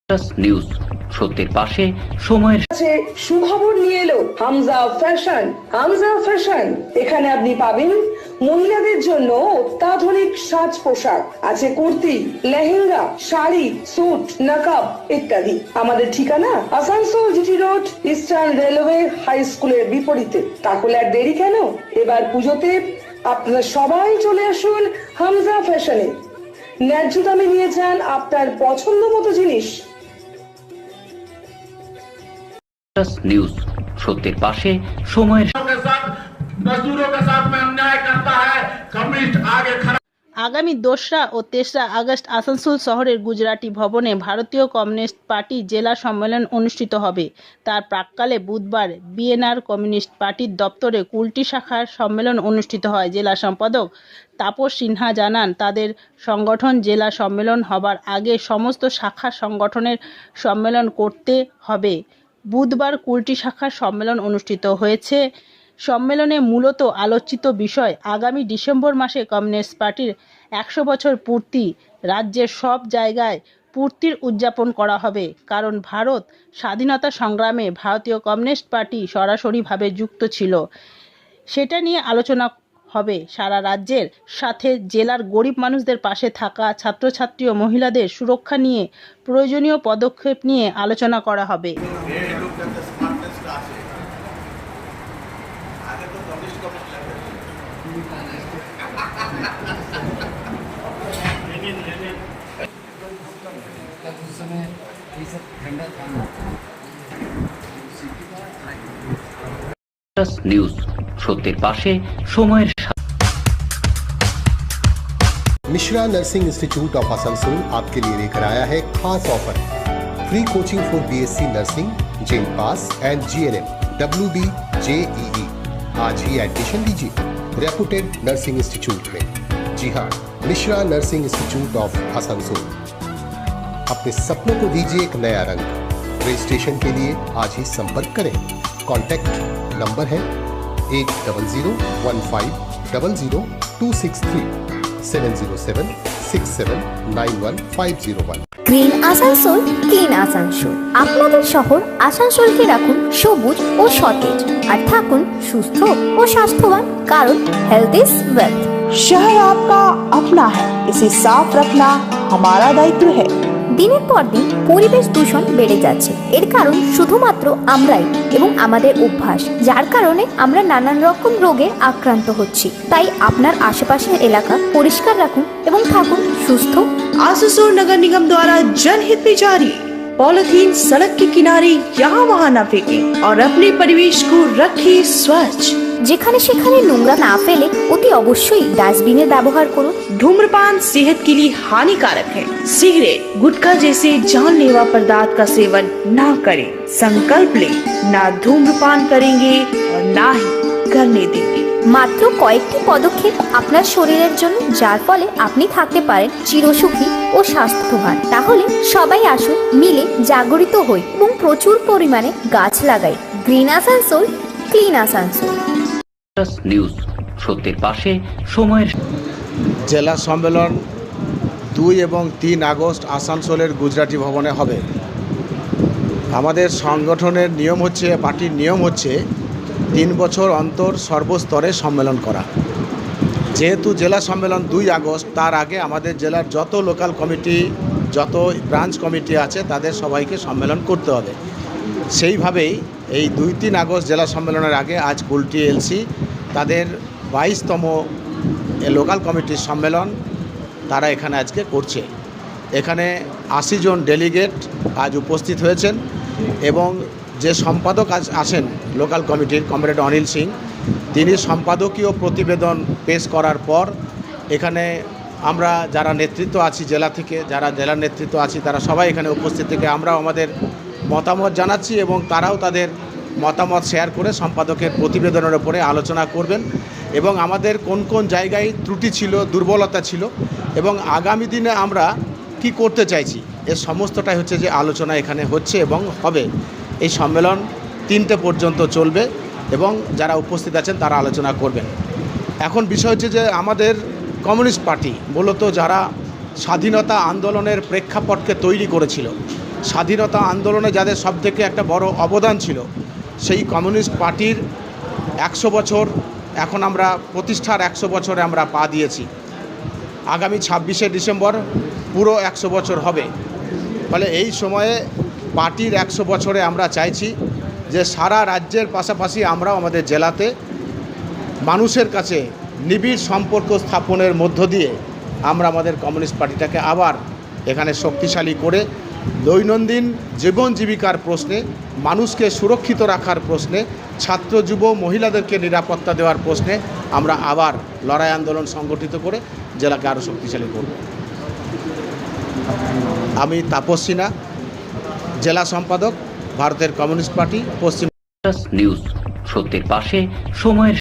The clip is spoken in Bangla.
নিউজ সত্যের পাশে সময়ের কাছে সুখবর নিয়ে এলো হামজা ফ্যাশন। হামজা ফ্যাশন, এখানে আপনি পাবেন মহিলাদের জন্য অত্যাধুনিক সাজ পোশাক, আছে কুর্তি, লেহেঙ্গা, শাড়ি, স্যুট, নকাব ইত্যাদি। আমাদের ঠিকানা Asansol GT road, eastern railway high স্কুলের বিপরীতে। তাহলে আর দেরি কেন, এবার পুজোতে আপনারা সবাই চলে আসুন হামজা ফ্যাশনে। ন্যায্য দামে নিয়ে যান আপনার পছন্দ মতো জিনিস। নিউজ সত্যের পাশে সময়ের আগামী 2রা ও 3রা আগস্ট আসানসোল শহরের গুজরাটি ভবনে ভারতীয় কমিউনিস্ট পার্টি জেলা সম্মেলন অনুষ্ঠিত হবে। তার প্রাক্কালে বুধবার বিএনআর কমিউনিস্ট পার্টির দপ্তরে কুলটি শাখার সম্মেলন অনুষ্ঠিত হয়। জেলা সম্পাদক তাপস সিনহা জানান, তাদের সংগঠন জেলা সম্মেলন হবার আগে সমস্ত শাখা সংগঠনের সম্মেলন করতে হবে। বুধবার কুলটি শাখার সম্মেলন অনুষ্ঠিত হয়েছে। সম্মেলনে মূলত আলোচিত বিষয় আগামী ডিসেম্বর মাসে কমিউনিস্ট পার্টির 100 বছর পূর্তি। রাজ্যের সব জায়গায় পূর্তির উদযাপন করা হবে, কারণ ভারত স্বাধীনতা সংগ্রামে ভারতীয় কমিউনিস্ট পার্টি সরাসরিভাবে যুক্ত ছিল। সেটা নিয়ে আলোচনা হবে। সারা রাজ্যের সাথে জেলার গরিব মানুষদের পাশে থাকা, ছাত্রছাত্রী ও মহিলাদের সুরক্ষা নিয়ে প্রয়োজনীয় পদক্ষেপ নিয়ে আলোচনা করা হবে। নিউজ সত্যের পাশে সময়ের Mishra nursing institute of Asansol आपके लिए लेकर आया है खास offer. Free coaching for BSc nursing, जेम पास एंड जीएनएम, WB, JEE। आज ही एडमिशन लीजिए रेपुटेड नर्सिंग इंस्टीट्यूट में। जी हाँ, Mishra nursing institute of Asansol. अपने सपनों को दीजिए एक नया रंग। रजिस्ट्रेशन के लिए आज ही संपर्क करें। कॉन्टैक्ट नंबर है 8015000263 70767911501। Green Asansol, clean Asansol. আপনাদের শহর আসানসোলকে রাখুন সবুজ ও সতেজ, আর থাকুন সুস্থ ও স্বাস্থ্যবান, কারণ হেলথ ইজ ওয়েলথ। शहर आपका अपना है, इसे साफ रखना हमारा दायित्व है। দিনের পর দিন পরিবেশ দূষণ বেড়ে যাচ্ছে। এর কারণ শুধুমাত্র আমরাই এবং আমাদের অভ্যাস, যার কারণে আমরা নানান রকম রোগে আক্রান্ত হচ্ছি। তাই আপনার আশেপাশের এলাকা পরিষ্কার রাখুন এবং থাকুন সুস্থ। आसनसोल नगर निगम द्वारा जनहित में जारी। पॉलिथीन सड़क के किनारे यहाँ वहाँ न फेंकें और अपने परिवेश को रखें स्वच्छ। যেখানে সেখানে নোংরা না ফেলে অতি অবশ্যই ডাস্টবিনের ব্যবহার করুন। धूम्रपान सेहत के लिए हानिकारक है। सिगरेट, गुटखा जैसे जानलेवा पदार्थ का सेवन न करें। संकल्प लें, ना धूम्रपान करेंगे और ना ही करने देंगे। মাত্র কয়েকটি পদক্ষেপ আপনার শরীরের জন্য, যার ফলে আপনি থাকতে পারেন চিরসুখী ও স্বাস্থ্যবান। তাহলে সবাই আসুন, মিলে জাগরিত হই এবং প্রচুর পরিমাণে গাছ লাগাই। Green Asansol, clean Asansol. News সত্যের পাশে সময়ের জেলা সম্মেলন 2 এবং 3 আগস্ট আসানসোলের গুজরাটি ভবনে হবে। আমাদের সংগঠনের নিয়ম হচ্ছে, পার্টির নিয়ম হচ্ছে 3 বছর অন্তর সর্বস্তরে সম্মেলন করা। যেহেতু জেলা সম্মেলন 2 আগস্ট, তার আগে আমাদের জেলার যত লোকাল কমিটি, যত ব্রাঞ্চ কমিটি আছে, তাদের সবাইকে সম্মেলন করতে হবে। সেইভাবেই এই 2-3 আগস্ট জেলা সম্মেলনের আগে আজ কুলটি এলসি তাদের 22তম লোকাল কমিটির সম্মেলন তারা এখানে আজকে করছে। এখানে 80 জন ডেলিগেট আজ উপস্থিত হয়েছেন এবং যে সম্পাদক আজ আছেন লোকাল কমিটির কমরেড অনিল সিং, তিনি সম্পাদকীয় প্রতিবেদন পেশ করার পর এখানে আমরা যারা নেতৃত্ব আছি জেলা থেকে, যারা জেলার নেতৃত্ব আছি, তারা সবাই এখানে উপস্থিত থেকে আমরাও আমাদের মতামত জানাচ্ছি এবং তারাও তাদের মতামত শেয়ার করে সম্পাদকের প্রতিবেদনের উপরে আলোচনা করবেন এবং আমাদের কোন কোন জায়গায় ত্রুটি ছিল, দুর্বলতা ছিল এবং আগামী দিনে আমরা কি করতে চাইছি, এর সমস্তটাই হচ্ছে যে আলোচনা এখানে হচ্ছে এবং হবে। এই সম্মেলন 3টে পর্যন্ত চলবে এবং যারা উপস্থিত আছেন তারা আলোচনা করবেন। এখন বিষয় হচ্ছে যে আমাদের কমিউনিস্ট পার্টি মূলত যারা স্বাধীনতা আন্দোলনের প্রেক্ষাপটকে তৈরি করেছিল, স্বাধীনতা আন্দোলনে যাদের সবথেকে একটা বড় অবদান ছিল, সেই কমিউনিস্ট পার্টির 100 বছর এখন আমরা প্রতিষ্ঠার 100 বছরে আমরা পা দিয়েছি। আগামী 26শে ডিসেম্বর পুরো 100 বছর হবে। ফলে এই সময়ে পার্টির 100 বছরে আমরা চাইছি যে সারা রাজ্যের পাশাপাশি আমরাও আমাদের জেলাতে মানুষের কাছে নিবিড় সম্পর্ক স্থাপনের মধ্য দিয়ে আমরা আমাদের কমিউনিস্ট পার্টিটাকে আবার এখানে শক্তিশালী করে দৈনন্দিন জীবন জীবিকার প্রশ্নে, মানুষকে সুরক্ষিত রাখার প্রশ্নে, ছাত্র যুব মহিলাদেরকে নিরাপত্তা দেওয়ার প্রশ্নে আমরা আবার লড়াই আন্দোলন সংগঠিত করে জেলাকে আরও শক্তিশালী করব। আমি তাপস সিনহা, জেলা সম্পাদক, ভারতের কমিউনিস্ট পার্টি, পশ্চিম নিউজ, সত্যের পাশে সময়ের